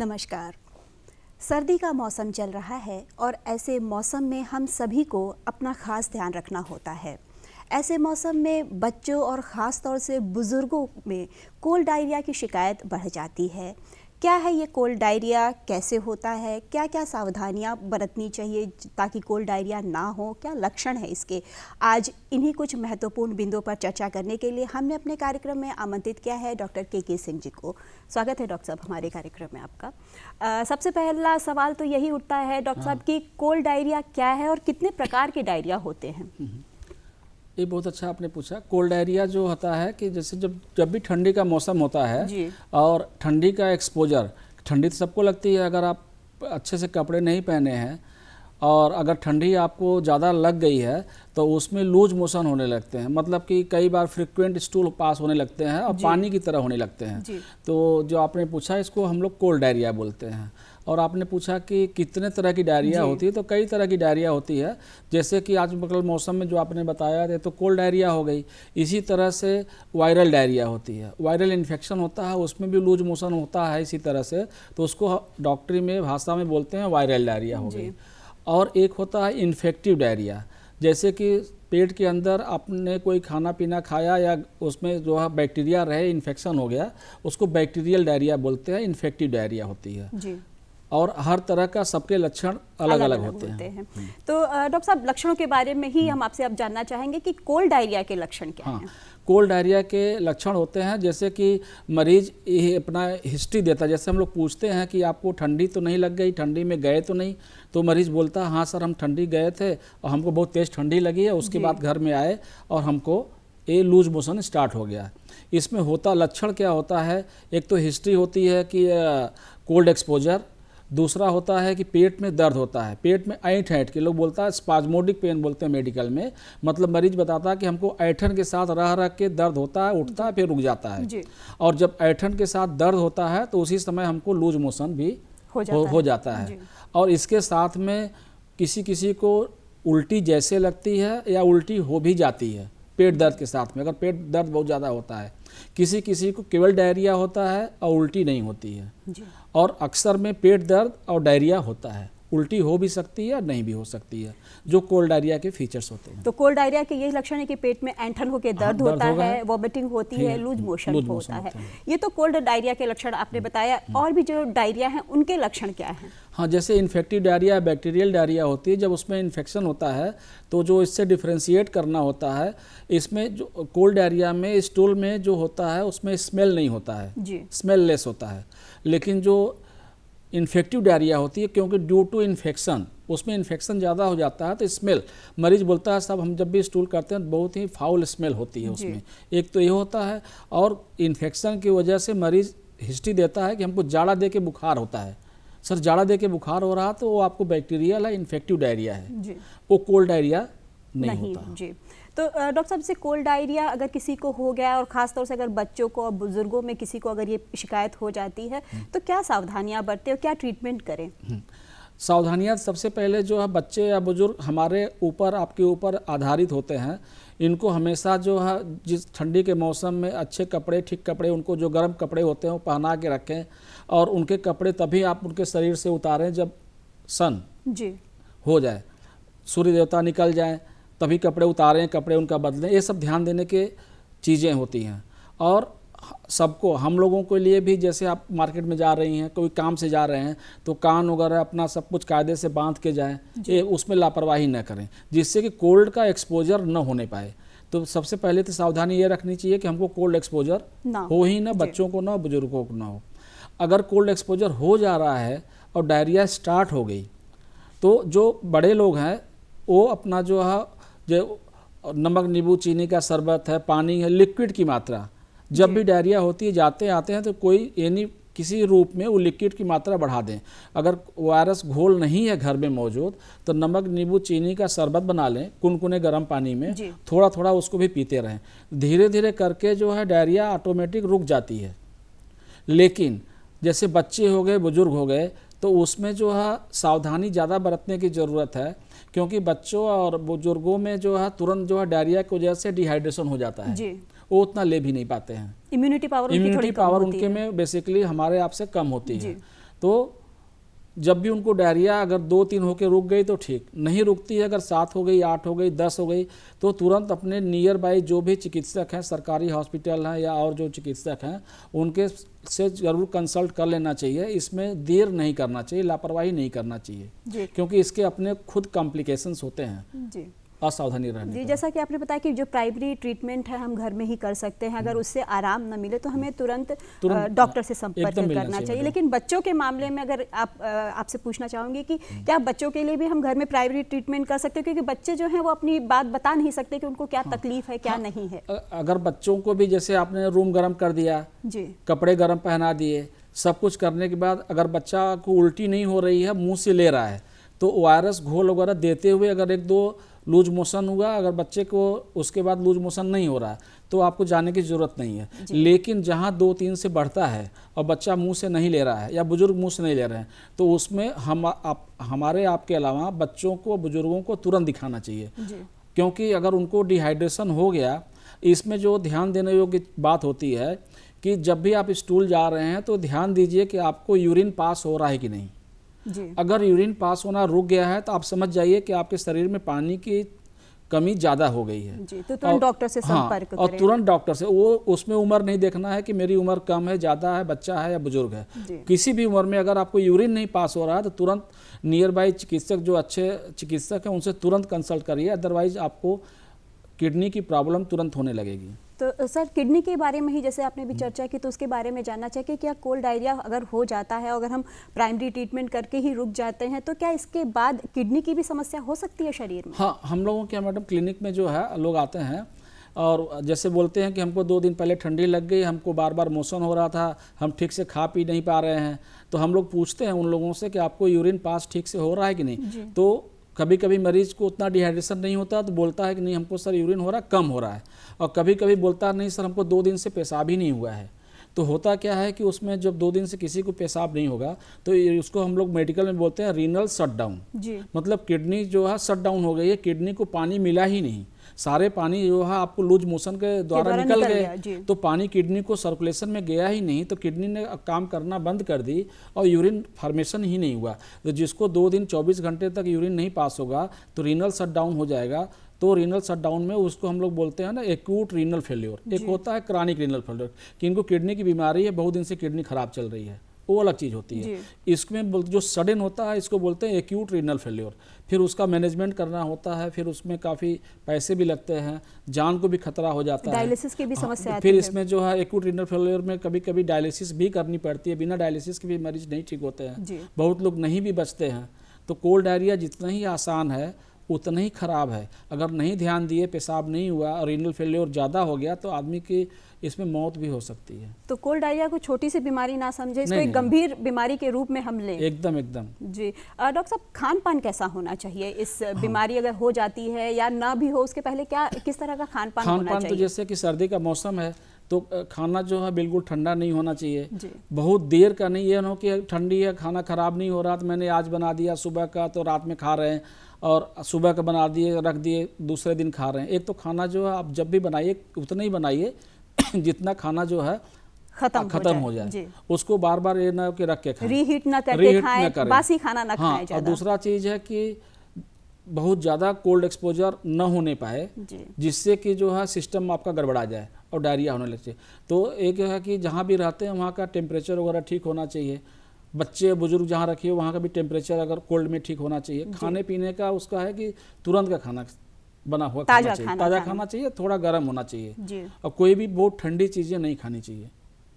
नमस्कार। सर्दी का मौसम चल रहा है और ऐसे मौसम में हम सभी को अपना ख़ास ध्यान रखना होता है। ऐसे मौसम में बच्चों और ख़ास तौर से बुज़ुर्गों में कोल्ड डायरिया की शिकायत बढ़ जाती है। क्या है ये कोल्ड डायरिया, कैसे होता है, क्या क्या सावधानियां बरतनी चाहिए ताकि कोल्ड डायरिया ना हो, क्या लक्षण है इसके? आज इन्हीं कुछ महत्वपूर्ण बिंदुओं पर चर्चा करने के लिए हमने अपने कार्यक्रम में आमंत्रित किया है डॉक्टर के सिंह जी को। स्वागत है डॉक्टर साहब हमारे कार्यक्रम में आपका। सबसे पहला सवाल तो यही उठता है डॉक्टर साहब कि कोल्ड डायरिया क्या है और कितने प्रकार के डायरिया होते हैं? ये बहुत अच्छा आपने पूछा। कोल्ड डायरिया जो होता है कि जैसे जब भी ठंडी का मौसम होता है और ठंडी का एक्सपोजर, ठंडी तो सबको लगती है अगर आप अच्छे से कपड़े नहीं पहने हैं, और अगर ठंडी आपको ज़्यादा लग गई है तो उसमें लूज मोशन होने लगते हैं, मतलब कि कई बार फ्रिक्वेंट स्टूल पास होने लगते हैं और पानी की तरह होने लगते हैं। तो जो आपने पूछा इसको हम लोग कोल्ड डायरिया बोलते हैं। और आपने पूछा कि कितने तरह की डायरिया होती है, तो कई तरह की डायरिया होती है। जैसे कि आज कल मौसम में जो आपने बताया है तो कोल्ड डायरिया हो गई। इसी तरह से वायरल डायरिया होती है, वायरल इन्फेक्शन होता है, उसमें भी लूज मोशन होता है इसी तरह से, तो उसको डॉक्टरी में भाषा में बोलते हैं वायरल डायरिया हो गई। और एक होता है इन्फेक्टिव डायरिया, जैसे कि पेट के अंदर आपने कोई खाना पीना खाया या उसमें जो है बैक्टीरिया रहे, इन्फेक्शन हो गया, उसको बैक्टीरियल डायरिया बोलते हैं, इन्फेक्टिव डायरिया होती है जी। और हर तरह का सबके लक्षण अलग अलग होते हैं। तो डॉक्टर साहब लक्षणों के बारे में ही हम आपसे अब जानना चाहेंगे कि कोल्ड डायरिया के लक्षण क्या हैं? कोल्ड डायरिया के लक्षण होते हैं जैसे कि मरीज अपना हिस्ट्री देता है। जैसे हम लोग पूछते हैं कि आपको ठंडी तो नहीं लग गई, ठंडी में गए तो नहीं, तो मरीज बोलता है हाँ सर हम ठंडी गए थे और हमको बहुत तेज़ ठंडी लगी है, उसके बाद घर में आए और हमको ये लूज मोशन स्टार्ट हो गया। इसमें होता लक्षण क्या होता है, एक तो हिस्ट्री होती है कि कोल्ड एक्सपोजर, दूसरा होता है कि पेट में दर्द होता है, पेट में ऐंठ के लोग बोलता है स्पाज्मोडिक पेन बोलते हैं मेडिकल में, मतलब मरीज बताता है कि हमको ऐंठन के साथ रह के दर्द होता है, उठता है फिर रुक जाता है। और जब ऐंठन के साथ दर्द होता है तो उसी समय हमको लूज मोशन भी हो जाता है। और इसके साथ में किसी किसी को उल्टी जैसे लगती है या उल्टी हो भी जाती है पेट दर्द के साथ में, अगर पेट दर्द बहुत ज़्यादा होता है। किसी किसी को केवल डायरिया होता है और उल्टी नहीं होती है। और अक्सर में पेट दर्द और डायरिया होता है, उल्टी हो भी सकती है और नहीं भी हो सकती है, जो कोल्ड डायरिया के फीचर्स होते हैं। तो कोल्ड डायरिया के यही लक्षण है कि पेट में ऐंठन होकर दर्द होता है, वॉमिटिंग होती है, लूज मोशन होता है। ये तो कोल्ड डायरिया के लक्षण आपने बताया, और भी जो डायरिया हैं उनके लक्षण क्या हैं? हाँ, जैसे इन्फेक्टिव डायरिया, बैक्टीरियल डायरिया होती है, जब उसमें इन्फेक्शन होता है तो जो इससे डिफ्रेंशिएट करना होता है, इसमें जो कोल्ड डायरिया में स्टूल में जो होता है उसमें स्मेल नहीं होता है, स्मेल लेस होता है। लेकिन जो इन्फेक्टिव डायरिया होती है, क्योंकि ड्यू टू इन्फेक्शन उसमें इन्फेक्शन ज़्यादा हो जाता है तो स्मेल, मरीज बोलता है साहब हम जब भी स्टूल करते हैं बहुत ही फाउल स्मेल होती है उसमें। एक तो ये होता है, और इन्फेक्शन की वजह से मरीज हिस्ट्री देता है कि हमको जाड़ा दे के बुखार होता है, सर जाड़ा दे के बुखार हो रहा तो वो आपको बैक्टीरियल है, इन्फेक्टिव डायरिया है, वो कोल्ड डायरिया नहीं होता जी। तो डॉक्टर साहब से कोल्ड डायरिया अगर किसी को हो गया, और ख़ास तौर से अगर बच्चों को और बुजुर्गों में किसी को अगर ये शिकायत हो जाती है तो क्या सावधानियां बरतें और क्या ट्रीटमेंट करें? सावधानियां सबसे पहले जो है बच्चे या बुजुर्ग हमारे ऊपर, आपके ऊपर आधारित होते हैं। इनको हमेशा जो है जिस ठंडी के मौसम में अच्छे कपड़े, ठीक कपड़े, उनको जो गर्म कपड़े होते हैं वो पहना के रखें, और उनके कपड़े तभी आप उनके शरीर से उतारें जब सन हो जाए, सूर्य देवता निकल जाए तभी कपड़े उतारें, कपड़े उनका बदलें। ये सब ध्यान देने की चीज़ें होती हैं। और सबको, हम लोगों के लिए भी, जैसे आप मार्केट में जा रही हैं, कोई काम से जा रहे हैं तो कान वगैरह अपना सब कुछ कायदे से बांध के जाएं, ये उसमें लापरवाही न करें जिससे कि कोल्ड का एक्सपोजर न होने पाए। तो सबसे पहले तो सावधानी ये रखनी चाहिए कि हमको कोल्ड एक्सपोजर हो ही ना, बच्चों को ना, बुजुर्गों को ना हो। अगर कोल्ड एक्सपोजर हो जा रहा है और डायरिया स्टार्ट हो गई तो जो बड़े लोग हैं वो अपना जो है जो नमक, नींबू, चीनी का शरबत है, पानी है, लिक्विड की मात्रा, जब भी डायरिया होती है जाते आते हैं तो कोई यानी किसी रूप में वो लिक्विड की मात्रा बढ़ा दें। अगर वायरस घोल नहीं है घर में मौजूद तो नमक, नींबू, चीनी का शरबत बना लें कुनकुने गर्म पानी में, थोड़ा थोड़ा उसको भी पीते रहें। धीरे धीरे करके जो है डायरिया ऑटोमेटिक रुक जाती है। लेकिन जैसे बच्चे हो गए, बुजुर्ग हो गए, तो उसमें जो है सावधानी ज़्यादा बरतने की ज़रूरत है, क्योंकि बच्चों और बुजुर्गों में जो है तुरंत जो है डायरिया की वजह से डिहाइड्रेशन हो जाता है, वो उतना ले भी नहीं पाते हैं। इम्यूनिटी पावर उनके में बेसिकली हमारे आप से कम होती है। तो जब भी उनको डायरिया अगर 2-3 होकर रुक गई तो ठीक, नहीं रुकती है, अगर 7 हो गई, 8 हो गई, 10 हो गई, तो तुरंत अपने नियर बाई जो भी चिकित्सक हैं, सरकारी हॉस्पिटल हैं या और जो चिकित्सक हैं, उनके से ज़रूर कंसल्ट कर लेना चाहिए। इसमें देर नहीं करना चाहिए, लापरवाही नहीं करना चाहिए, क्योंकि इसके अपने खुद कॉम्प्लिकेशंस होते हैं जी, असावधानी रहने जी। पर। जैसा कि आपने बताया कि जो प्राइमरी ट्रीटमेंट है हम घर में ही कर सकते हैं, अगर उससे आराम न मिले तो हमें तुरंत डॉक्टर से संपर्क एकदम मिलना करना चाहिए। मैडम। लेकिन बच्चों के मामले में अगर आपसे पूछना चाहूँगी कि क्या बच्चों के लिए भी हम घर में प्राइमरी ट्रीटमेंट कर सकते हैं, क्योंकि बच्चे जो हैं वो अपनी बात बता नहीं सकते कि उनको क्या तकलीफ है, क्या नहीं है। अगर बच्चों को भी जैसे आपने रूम गर्म कर दिया, जी, कपड़े गर्म पहना दिए, सब कुछ करने के बाद अगर बच्चा को उल्टी नहीं हो रही है, मुंह से ले रहा है, तो ORS घोल वगैरह देते हुए अगर 1-2 लूज मोशन हुआ, अगर बच्चे को उसके बाद लूज मोशन नहीं हो रहा है, तो आपको जाने की ज़रूरत नहीं है। लेकिन जहाँ 2-3 से बढ़ता है और बच्चा मुंह से नहीं ले रहा है या बुजुर्ग मुंह से नहीं ले रहे हैं, तो उसमें हमारे आपके अलावा बच्चों को, बुजुर्गों को तुरंत दिखाना चाहिए। क्योंकि अगर उनको डिहाइड्रेशन हो गया, इसमें जो ध्यान देने योग्य बात होती है कि जब भी आप स्टूल जा रहे हैं तो ध्यान दीजिए कि आपको यूरिन पास हो रहा है कि नहीं। जी, अगर यूरिन पास होना रुक गया है तो आप समझ जाइए कि आपके शरीर में पानी की कमी ज़्यादा हो गई है। जी, तो तुरंत डॉक्टर से संपर्क और करें। तुरंत डॉक्टर से, वो उसमें उम्र नहीं देखना है कि मेरी उम्र कम है, ज़्यादा है, बच्चा है या बुजुर्ग है। किसी भी उम्र में अगर आपको यूरिन नहीं पास हो रहा है तो तुरंत नियर बाई चिकित्सक, जो अच्छे चिकित्सक हैं, उनसे तुरंत कंसल्ट करिए, अदरवाइज आपको किडनी की प्रॉब्लम तुरंत होने लगेगी। तो सर, किडनी के बारे में ही जैसे आपने भी चर्चा की, तो उसके बारे में जानना चाहिए कि क्या कोल्ड डायरिया अगर हो जाता है, अगर हम प्राइमरी ट्रीटमेंट करके ही रुक जाते हैं, तो क्या इसके बाद किडनी की भी समस्या हो सकती है शरीर में? हाँ, हम लोगों के मैडम क्लिनिक में जो है लोग आते हैं और जैसे बोलते हैं कि हमको 2 दिन पहले ठंडी लग गई, हमको बार बार मोशन हो रहा था, हम ठीक से खा पी नहीं पा रहे हैं, तो हम लोग पूछते हैं उन लोगों से कि आपको यूरिन पास ठीक से हो रहा है कि नहीं। तो कभी कभी मरीज को उतना डिहाइड्रेशन नहीं होता तो बोलता है कि नहीं हमको सर यूरिन हो रहा कम हो रहा है, और कभी कभी बोलता है नहीं सर हमको 2 दिन से पेशाब ही नहीं हुआ है। तो होता क्या है कि उसमें जब 2 दिन से किसी को पेशाब नहीं होगा तो उसको हम लोग मेडिकल में बोलते हैं रीनल शट डाउन। मतलब किडनी जो है शट डाउन हो गई है, किडनी को पानी मिला ही नहीं, सारे पानी जो है आपको लूज मोशन के द्वारा निकल गए, तो पानी किडनी को सर्कुलेशन में गया ही नहीं, तो किडनी ने काम करना बंद कर दी और यूरिन फॉर्मेशन ही नहीं हुआ। तो जिसको 2 दिन 24 घंटे तक यूरिन नहीं पास होगा तो रीनल शट डाउन हो जाएगा। तो रीनल शट डाउन में उसको हम लोग बोलते हैं ना एक्यूट रीनल फेल्योर, एक होता है क्रॉनिक रीनल फेल्योर कि इनको किडनी की बीमारी है, बहुत दिन से किडनी खराब चल रही है, वो अलग चीज़ होती है। इसमें जो सडन होता है इसको बोलते हैं एक्यूट रीनल फेल्योर, फिर उसका मैनेजमेंट करना होता है, फिर उसमें काफ़ी पैसे भी लगते हैं, जान को भी खतरा हो जाता है, डायलिसिस की भी समस्या आती फिर है। इसमें जो है एक्यूट रीनल फेल्योर में कभी कभी डायलिसिस भी करनी पड़ती है, बिना डायलिसिस के भी मरीज नहीं ठीक होते हैं, बहुत लोग नहीं भी बचते हैं। तो कोल्ड डायरिया जितना ही आसान है उतना ही खराब है। अगर नहीं ध्यान दिए, पेशाब नहीं हुआ और रीनल फेल्योर ज़्यादा हो गया तो आदमी की इसमें मौत भी हो सकती है। तो कोल्ड डायरिया को छोटी सी बीमारी ना समझे, इसको एक गंभीर बीमारी के रूप में हम लें। एकदम एकदम जी। डॉक्टर साहब, खान पान कैसा होना चाहिए इस बीमारी अगर हो जाती है या ना भी हो, उसके पहले क्या किस तरह का खान पान होना चाहिए? तो जैसे कि सर्दी का मौसम है तो खाना जो है बिल्कुल ठंडा नहीं होना चाहिए, बहुत देर का नहीं, ये ना हो कि ठंडी है खाना ख़राब नहीं हो रहा तो मैंने आज बना दिया सुबह का तो रात में खा रहे हैं, और सुबह का बना दिए रख दिए दूसरे दिन खा रहे हैं। एक तो खाना जो है आप जब भी बनाइए उतना ही बनाइए जितना खाना जो है खत्म हो जाए, उसको बार बार ये ना कि रख के खाएं, रीहीट ना करके खाएं, बासी खाना ना खाएं ज़्यादा। और दूसरा चीज़ है कि बहुत ज़्यादा कोल्ड एक्सपोजर न होने पाए, जिससे कि जो है सिस्टम आपका गड़बड़ा जाए और डायरिया होने लगे। तो एक है कि जहाँ भी रहते हैं वहाँ का टेम्परेचर वगैरह ठीक होना चाहिए, बच्चे बुजुर्ग जहाँ रखिए वहाँ का भी टेम्परेचर अगर कोल्ड में ठीक होना चाहिए। खाने पीने का उसका है कि तुरंत का खाना बना हुआ खाना चाहिए, ताज़ा खाना चाहिए, थोड़ा गर्म होना चाहिए, और कोई भी बहुत ठंडी चीज़ें नहीं खानी चाहिए।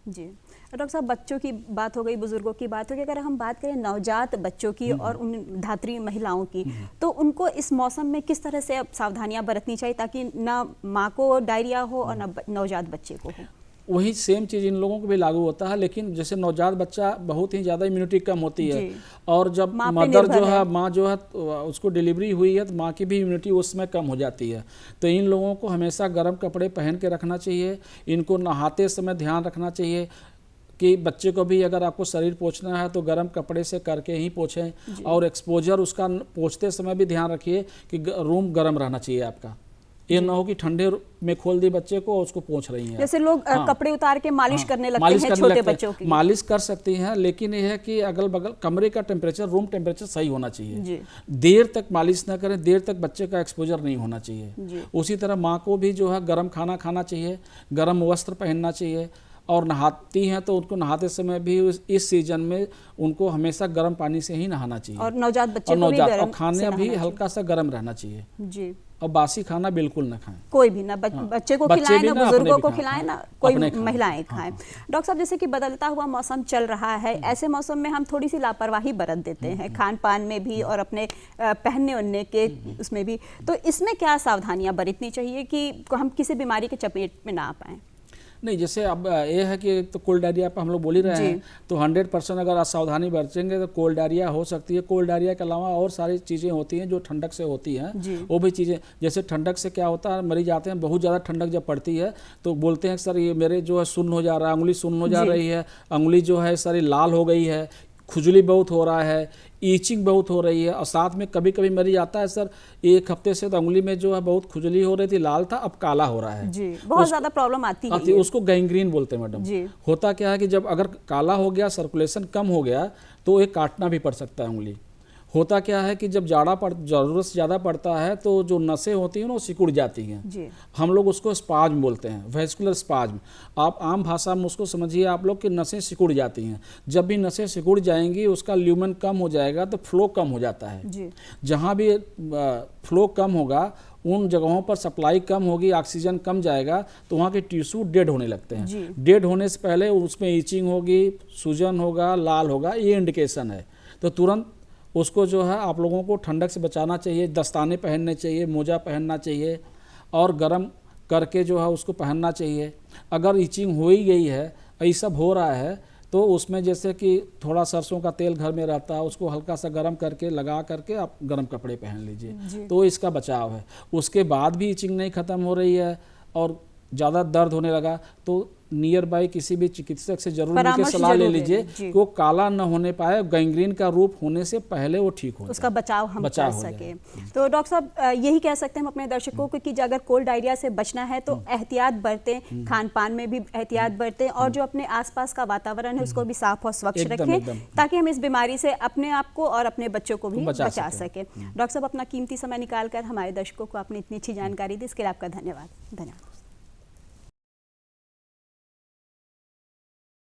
जी। डॉक्टर साहब, बच्चों की बात हो गई, बुजुर्गों की बात हो गई, अगर हम बात करें नवजात बच्चों की और उन धात्री महिलाओं की, तो उनको इस मौसम में किस तरह से सावधानियां बरतनी चाहिए ताकि ना माँ को डायरिया हो और ना नवजात बच्चे को हो? वही सेम चीज़ इन लोगों को भी लागू होता है, लेकिन जैसे नवजात बच्चा बहुत ही ज़्यादा इम्यूनिटी कम होती है, और जब मदर जो है माँ जो है उसको डिलीवरी हुई है तो माँ की भी इम्यूनिटी उस समय कम हो जाती है। तो इन लोगों को हमेशा गर्म कपड़े पहन के रखना चाहिए, इनको नहाते समय ध्यान रखना चाहिए कि बच्चे को भी अगर आपको शरीर पोंछना है तो गर्म कपड़े से करके ही पोंछें, और एक्सपोजर उसका पोंछते समय भी ध्यान रखिए कि रूम गर्म रहना चाहिए आपका, ये ना हो कि ठंडे में खोल दी बच्चे को और उसको पोंछ रही हैं। जैसे लोग हाँ, कपड़े उतार के मालिश हाँ, करने लगते मालिश हैं करने छोटे लगते हैं। बच्चों की। मालिश कर सकती हैं, लेकिन यह है कि अगल बगल कमरे का टेम्परेचर, रूम टेम्परेचर सही होना चाहिए जी। देर तक मालिश ना करें, देर तक बच्चे का एक्सपोजर नहीं होना जी। चाहिए। उसी तरह माँ को भी जो है गर्म खाना खाना चाहिए, गर्म वस्त्र पहनना चाहिए, और नहाती हैं तो उनको नहाते समय भी इस सीजन में उनको हमेशा गर्म पानी से ही नहाना चाहिए, और नवजात बच्चे और को भी गर्म और खाने से भी नहाना हल्का सा गर्म रहना चाहिए जी। और बासी खाना बिल्कुल ना खाएं। कोई भी ना हाँ, बच्चे को बच्चे खिलाएं भी ना ना, बुजुर्गों अपने को भी खिलाएं खाएं, ना हाँ, कोई अपने खाएं। महिलाएं हाँ, खाएं। हाँ। डॉक्टर साहब, जैसे कि बदलता हुआ मौसम चल रहा है, ऐसे मौसम में हम थोड़ी सी लापरवाही बरत देते हैं खान पान में भी और अपने पहनने ओढ़ने के उसमें भी, तो इसमें क्या सावधानियां बरतनी चाहिए कि हम किसी बीमारी के चपेट में ना आ पाएं? नहीं, जैसे अब ये है कि तो कोल्ड डायरिया पर हम लोग बोल ही रहे हैं, तो 100% अगर सावधानी बरतेंगे तो कोल्ड डायरिया हो सकती है। कोल्ड डायरिया के अलावा और सारी चीज़ें होती हैं जो ठंडक से होती हैं, वो भी चीज़ें, जैसे ठंडक से क्या होता है, मरीज आते हैं, बहुत ज़्यादा ठंडक जब पड़ती है तो बोलते हैं सर ये मेरे जो है सुन्न हो जा रहा है, उंगली सुन्न हो जा रही है, उंगली जो है सारी लाल हो गई है, खुजली बहुत हो रहा है, ईचिंग बहुत हो रही है, और साथ में कभी कभी मरीज आता है सर 1 हफ्ते से तो उंगली में जो है बहुत खुजली हो रही थी, लाल था, अब काला हो रहा है जी। बहुत ज़्यादा प्रॉब्लम आती है। उसको गैंग्रीन बोलते हैं मैडम जी। होता क्या है कि जब अगर काला हो गया, सर्कुलेशन कम हो गया, तो ये काटना भी पड़ सकता है उंगली। होता क्या है कि जब ज़रूरत से ज़्यादा पड़ता है तो जो नसें होती हैं ना वो सिकुड़ जाती हैं जी। हम लोग उसको स्पाज्म बोलते हैं, वेस्कुलर स्पाज्म। आप आम भाषा में उसको समझिए आप लोग कि नसें सिकुड़ जाती हैं। जब भी नसें सिकुड़ जाएंगी उसका ल्यूमेन कम हो जाएगा तो फ्लो कम हो जाता है जी। जहाँ भी फ्लो कम होगा उन जगहों पर सप्लाई कम होगी, ऑक्सीजन कम जाएगा तो वहाँ के टिश्यू डेड होने लगते हैं। डेड होने से पहले उसमें ईचिंग होगी, सूजन होगा, लाल होगा, ये इंडिकेशन है। तो तुरंत उसको जो है आप लोगों को ठंडक से बचाना चाहिए, दस्ताने पहनने चाहिए, मोजा पहनना चाहिए और गर्म करके जो है उसको पहनना चाहिए। अगर ईचिंग हो ही गई है, ये सब हो रहा है, तो उसमें जैसे कि थोड़ा सरसों का तेल घर में रहता है, उसको हल्का सा गर्म करके लगा करके आप गर्म कपड़े पहन लीजिए, तो इसका बचाव है। उसके बाद भी ईचिंग नहीं ख़त्म हो रही है और ज़्यादा दर्द होने लगा तो नियर बाई किसी भी चिकित्सक से जरूर मिलकर सलाह ले लीजिए कि वो काला न होने पाए, गैंग्रीन का रूप होने से पहले वो ठीक हो, उसका बचाव हम कर सके। तो डॉक्टर साहब यही कह सकते हैं हम अपने दर्शकों को कि अगर कोल्ड डायरिया से बचना है तो एहतियात बरतें, खान पान में भी एहतियात बरतें और जो अपने आसपास का वातावरण है उसको भी साफ और स्वच्छ रखें ताकि हम इस बीमारी से अपने आप को और अपने बच्चों को भी बचा सकें। डॉक्टर साहब अपना कीमती समय निकाल कर हमारे दर्शकों को अपनी इतनी अच्छी जानकारी दी, इसके लिए आपका धन्यवाद।